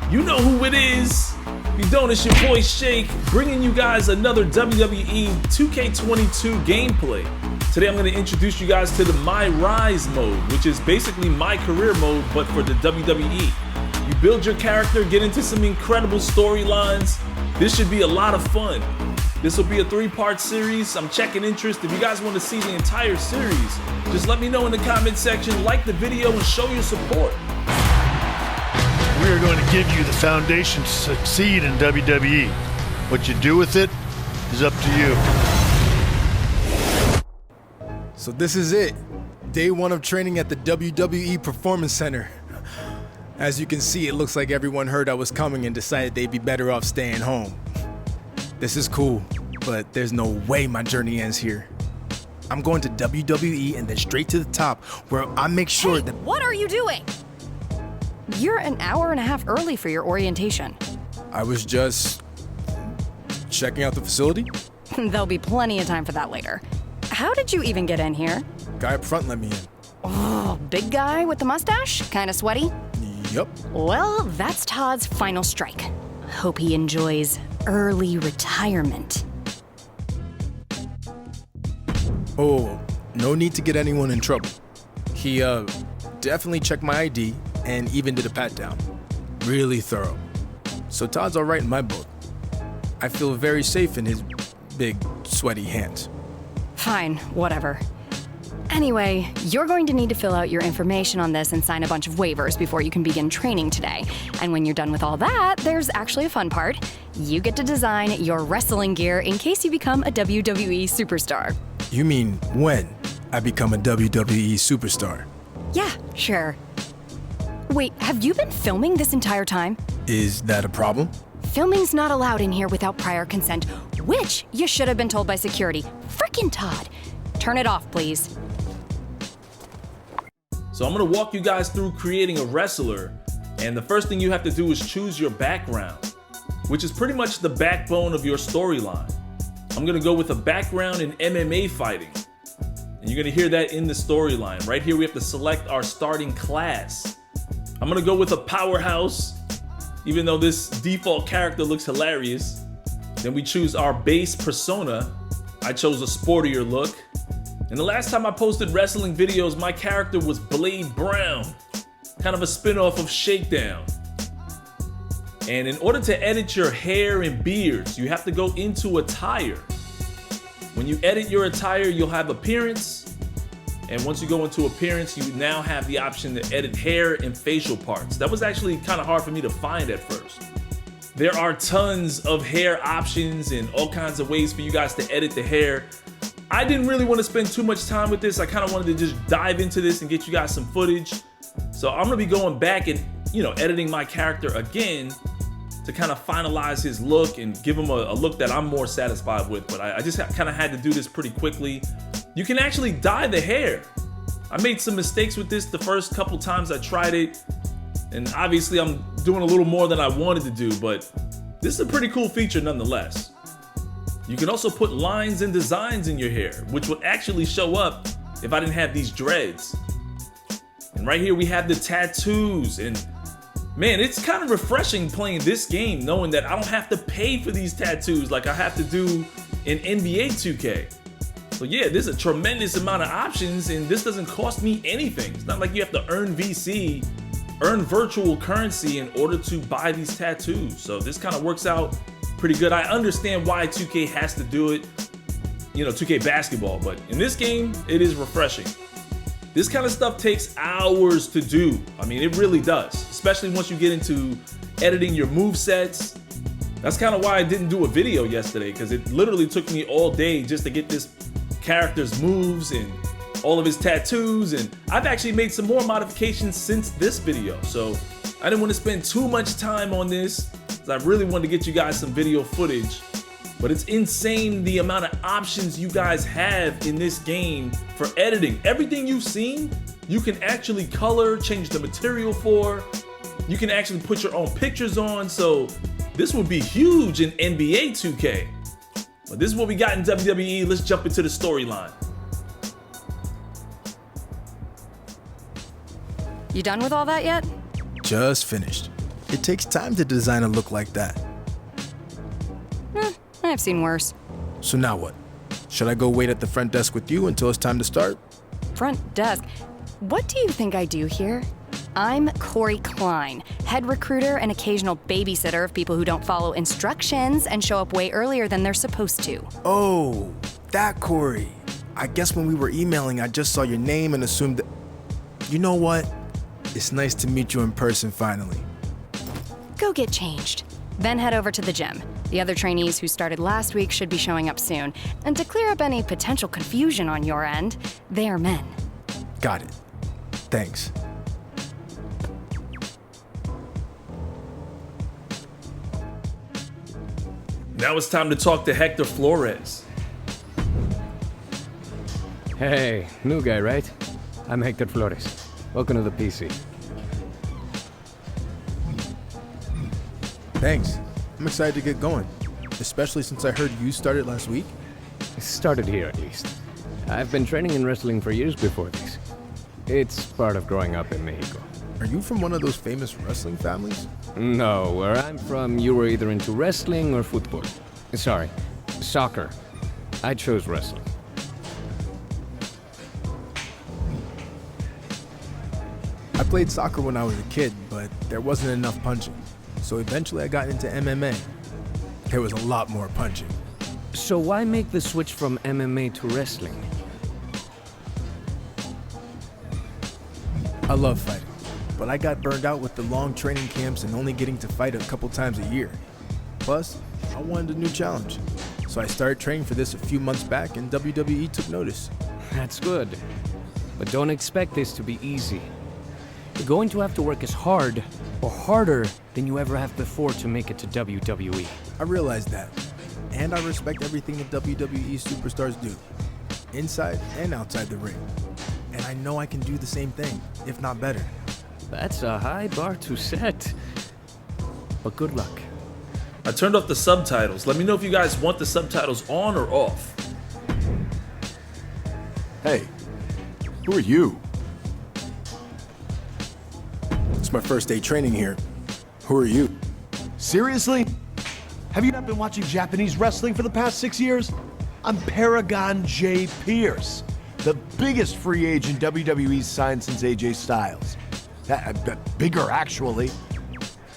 You know who it is. If you don't, it's your boy Shake, bringing you guys another WWE 2K22 gameplay. Today I'm going to introduce you guys to the MyRISE mode, which is basically my career mode, but for the WWE. You build your character, get into some incredible storylines. This should be a lot of fun. This will be a 3-part series. I'm checking interest. If you guys want to see the entire series, just let me know in the comment section, like the video, and show your support. We are going to give you the foundation to succeed in WWE. What you do with it is up to you. So this is it. Day 1 of training at the WWE Performance Center. As you can see, it looks like everyone heard I was coming and decided they'd be better off staying home. This is cool, but there's no way my journey ends here. I'm going to WWE and then straight to the top, where I make sure that— What are you doing? You're an hour and a half early for your orientation. I was just checking out the facility. There'll be plenty of time for that later. How did you even get in here? Guy up front let me in. Oh, big guy with the mustache? Kinda sweaty? Yup. Well, that's Todd's final strike. Hope he enjoys early retirement. Oh, no need to get anyone in trouble. He definitely checked my ID and even did a pat down. Really thorough. So Todd's all right in my book. I feel very safe in his big, sweaty hands. Fine, whatever. Anyway, you're going to need to fill out your information on this and sign a bunch of waivers before you can begin training today. And when you're done with all that, there's actually a fun part. You get to design your wrestling gear in case you become a WWE superstar. You mean when I become a WWE superstar? Yeah, sure. Wait, have you been filming this entire time? Is that a problem? Filming's not allowed in here without prior consent, which you should have been told by security. Frickin' Todd. Turn it off, please. So I'm going to walk you guys through creating a wrestler, and the first thing you have to do is choose your background, which is pretty much the backbone of your storyline. I'm going to go with a background in MMA fighting, and you're going to hear that in the storyline. Right here we have to select our starting class. I'm going to go with a powerhouse, even though this default character looks hilarious. Then we choose our base persona. I chose a sportier look. And the last time I posted wrestling videos, my character was Blade Brown, kind of a spin-off of Shakedown. And in order to edit your hair and beards, you have to go into attire. When you edit your attire, you'll have appearance. And once you go into appearance, you now have the option to edit hair and facial parts. That was actually kind of hard for me to find at first. There are tons of hair options and all kinds of ways for you guys to edit the hair. I didn't really want to spend too much time with this. I kind of wanted to just dive into this and get you guys some footage. So I'm gonna be going back and, editing my character again to kind of finalize his look and give him a look that I'm more satisfied with. But I just kind of had to do this pretty quickly. You can actually dye the hair. I made some mistakes with this the first couple times I tried it. And obviously I'm doing a little more than I wanted to do, but this is a pretty cool feature nonetheless. You can also put lines and designs in your hair, which would actually show up if I didn't have these dreads. And right here we have the tattoos, and man, it's kind of refreshing playing this game knowing that I don't have to pay for these tattoos like I have to do in NBA 2K. So yeah, there's a tremendous amount of options, and this doesn't cost me anything. It's not like you have to earn VC, earn virtual currency in order to buy these tattoos. So this kind of works out pretty good. I understand why 2K has to do it, 2K basketball, but in this game, it is refreshing. This kind of stuff takes hours to do. I mean, it really does, especially once you get into editing your movesets. That's kind of why I didn't do a video yesterday, because it literally took me all day just to get this character's moves and all of his tattoos. And I've actually made some more modifications since this video. So I didn't want to spend too much time on this, because I really wanted to get you guys some video footage. But it's insane the amount of options you guys have in this game for editing. Everything you've seen, you can actually color, change the material for. You can actually put your own pictures on. So this would be huge in NBA 2K. But this is what we got in WWE. Let's jump into the storyline. You done with all that yet? Just finished. It takes time to design a look like that. I've seen worse. So now what? Should I go wait at the front desk with you until it's time to start? Front desk? What do you think I do here? I'm Corey Klein, head recruiter and occasional babysitter of people who don't follow instructions and show up way earlier than they're supposed to. Oh, that Corey. I guess when we were emailing, I just saw your name and assumed that... You know what? It's nice to meet you in person finally. Go get changed. Then head over to the gym. The other trainees who started last week should be showing up soon. And to clear up any potential confusion on your end, they are men. Got it. Thanks. Now it's time to talk to Hector Flores. Hey, new guy, right? I'm Hector Flores. Welcome to the PC. Thanks. I'm excited to get going, especially since I heard you started last week. I started here at least. I've been training in wrestling for years before this. It's part of growing up in Mexico. Are you from one of those famous wrestling families? No, where I'm from, you were either into wrestling or football. Sorry, soccer. I chose wrestling. I played soccer when I was a kid, but there wasn't enough punching. So eventually I got into MMA. There was a lot more punching. So why make the switch from MMA to wrestling? I love fighting, but I got burned out with the long training camps and only getting to fight a couple times a year. Plus, I wanted a new challenge. So I started training for this a few months back and WWE took notice. That's good. But don't expect this to be easy. You're going to have to work as hard or harder than you ever have before to make it to WWE. I realize that. And I respect everything the WWE superstars do, inside and outside the ring. And I know I can do the same thing, if not better. That's a high bar to set. But good luck. I turned off the subtitles. Let me know if you guys want the subtitles on or off. Hey, who are you? It's my first day training here. Who are you? Seriously? Have you not been watching Japanese wrestling for the past 6 years? I'm Paragon J. Pierce, the biggest free agent WWE's signed since AJ Styles. Bigger, actually.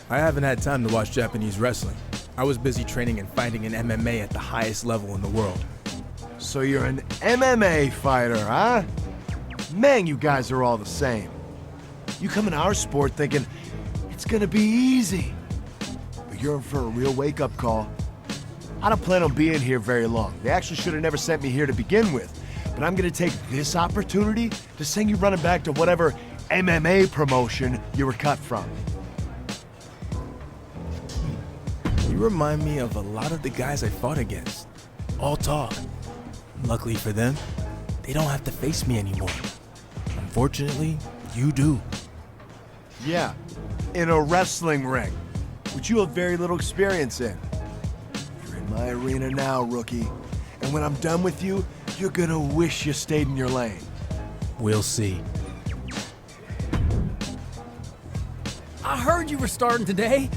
I haven't had time to watch Japanese wrestling. I was busy training and fighting in MMA at the highest level in the world. So you're an MMA fighter, huh? Man, you guys are all the same. You come in our sport thinking it's gonna be easy, but you're in for a real wake-up call. I don't plan on being here very long. They actually should have never sent me here to begin with, but I'm gonna take this opportunity to send you running back to whatever MMA promotion you were cut from. You remind me of a lot of the guys I fought against. All talk. Luckily for them, they don't have to face me anymore. Unfortunately, you do. Yeah, in a wrestling ring, which you have very little experience in. You're in my arena now, rookie. And when I'm done with you, you're gonna wish you stayed in your lane. We'll see. I heard you were starting today.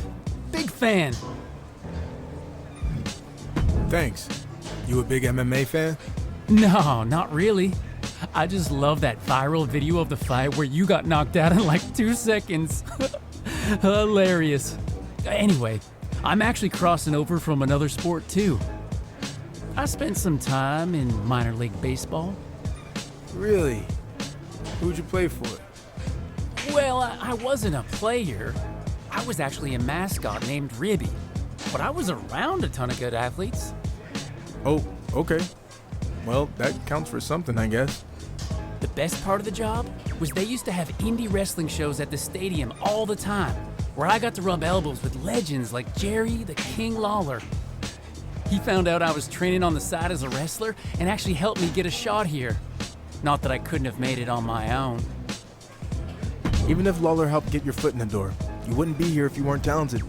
Big fan. Thanks. You a big MMA fan? No, not really. I just love that viral video of the fight where you got knocked out in like 2 seconds. Hilarious. Anyway, I'm actually crossing over from another sport too. I spent some time in minor league baseball. Really? Who'd you play for? Well, I wasn't a player. I was actually a mascot named Ribby. But I was around a ton of good athletes. Oh, okay. Well, that counts for something, I guess. The best part of the job was they used to have indie wrestling shows at the stadium all the time, where I got to rub elbows with legends like Jerry the King Lawler. He found out I was training on the side as a wrestler and actually helped me get a shot here. Not that I couldn't have made it on my own. Even if Lawler helped get your foot in the door, you wouldn't be here if you weren't talented.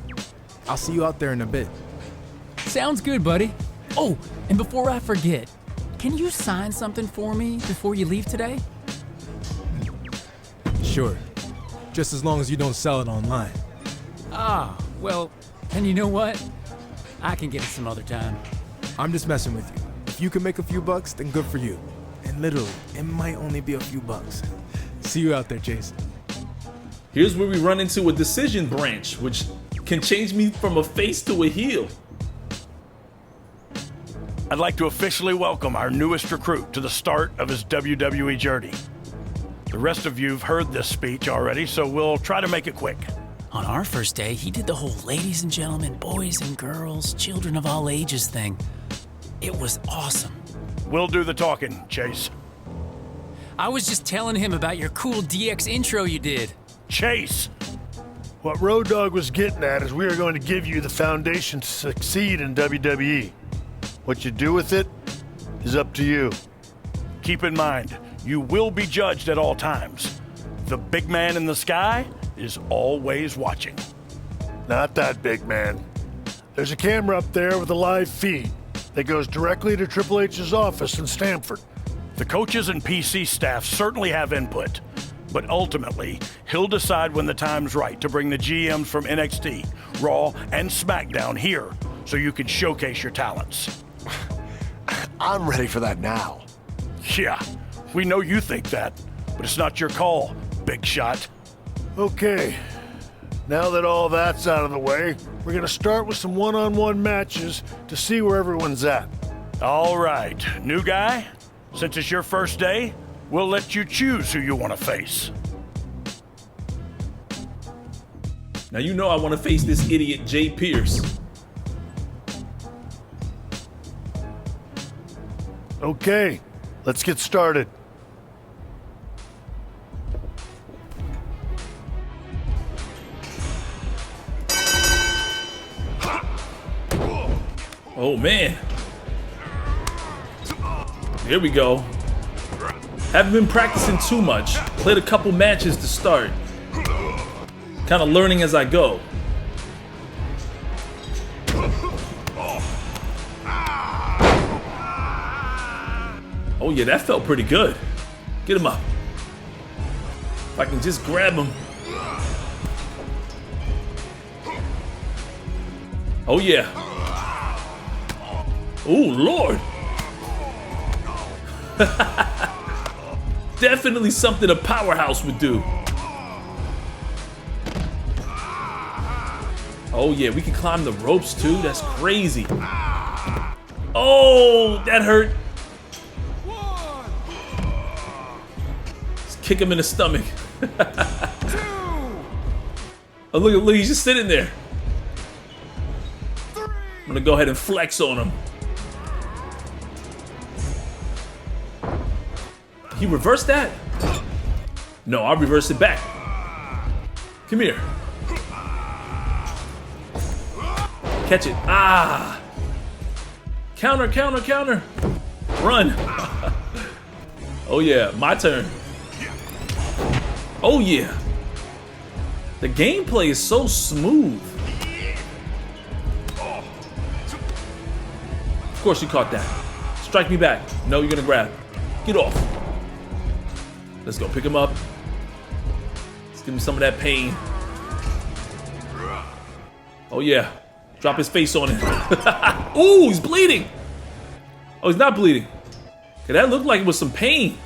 I'll see you out there in a bit. Sounds good, buddy. Oh, and before I forget, can you sign something for me before you leave today? Sure. Just as long as you don't sell it online. Ah, well, then you know what? I can get it some other time. I'm just messing with you. If you can make a few bucks, then good for you. And literally, it might only be a few bucks. See you out there, Chase. Here's where we run into a decision branch, which can change me from a face to a heel. I'd like to officially welcome our newest recruit to the start of his WWE journey. The rest of you've heard this speech already, so we'll try to make it quick. On our first day, he did the whole ladies and gentlemen, boys and girls, children of all ages thing. It was awesome. We'll do the talking, Chase. I was just telling him about your cool DX intro you did. Chase! What Road Dogg was getting at is we are going to give you the foundation to succeed in WWE. What you do with it is up to you. Keep in mind, you will be judged at all times. The big man in the sky is always watching. Not that big man. There's a camera up there with a live feed that goes directly to Triple H's office in Stamford. The coaches and PC staff certainly have input, but ultimately, he'll decide when the time's right to bring the GMs from NXT, Raw, and SmackDown here so you can showcase your talents. I'm ready for that now. Yeah, we know you think that, but it's not your call, big shot. Okay, now that all that's out of the way, we're gonna start with some one-on-one matches to see where everyone's at. All right, new guy, since it's your first day, we'll let you choose who you want to face. Now you know I want to face this idiot Jay Pierce. Okay, let's get started. Oh man. Here we go. Haven't been practicing too much. Played a couple matches to start. Kind of learning as I go. Oh yeah, that felt pretty good. Get him up. If I can just grab him. Oh yeah. Oh Lord. Definitely something a powerhouse would do. Oh yeah, we can climb the ropes too. That's crazy. Oh, that hurt. Let's kick him in the stomach. Oh look, he's just sitting there. I'm gonna go ahead and flex on him. He reversed that? No, I'll reverse it back. Come here. Catch it. Ah! Counter, counter, counter. Run. Oh yeah, my turn. Oh yeah. The gameplay is so smooth. Of course you caught that. Strike me back. No, you're gonna grab. Get off. Let's go pick him up. Let's give him some of that pain. Oh yeah. Drop his face on it. Ooh, he's bleeding. Oh, he's not bleeding. Okay, that looked like it was some pain.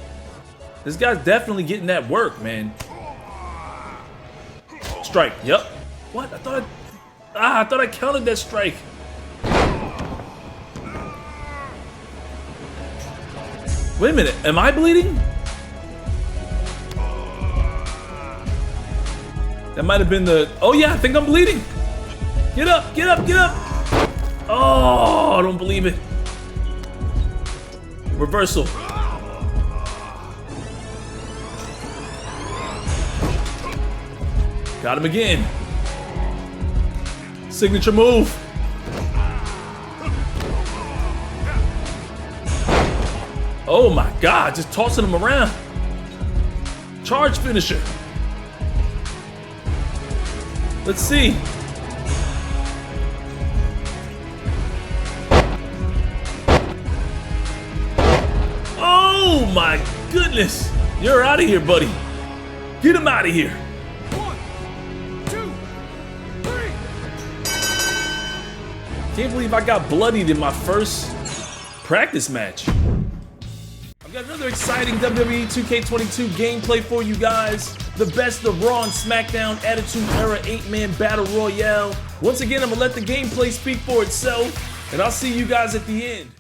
This guy's definitely getting that work, man. Strike. Yep. What? I thought I counted that strike. Wait a minute. Am I bleeding? That might have been the... Oh yeah, I think I'm bleeding. Get up, get up, get up. Oh, I don't believe it. Reversal. Got him again. Signature move. Oh my God, just tossing him around. Charge finisher. Let's see. Oh my goodness. You're out of here, buddy. Get him out of here. 1, 2, 3. Can't believe I got bloodied in my first practice match. I've got another exciting WWE 2K22 gameplay for you guys. The best of Raw and SmackDown Attitude Era 8-man Battle Royale. Once again, I'm gonna let the gameplay speak for itself, and I'll see you guys at the end.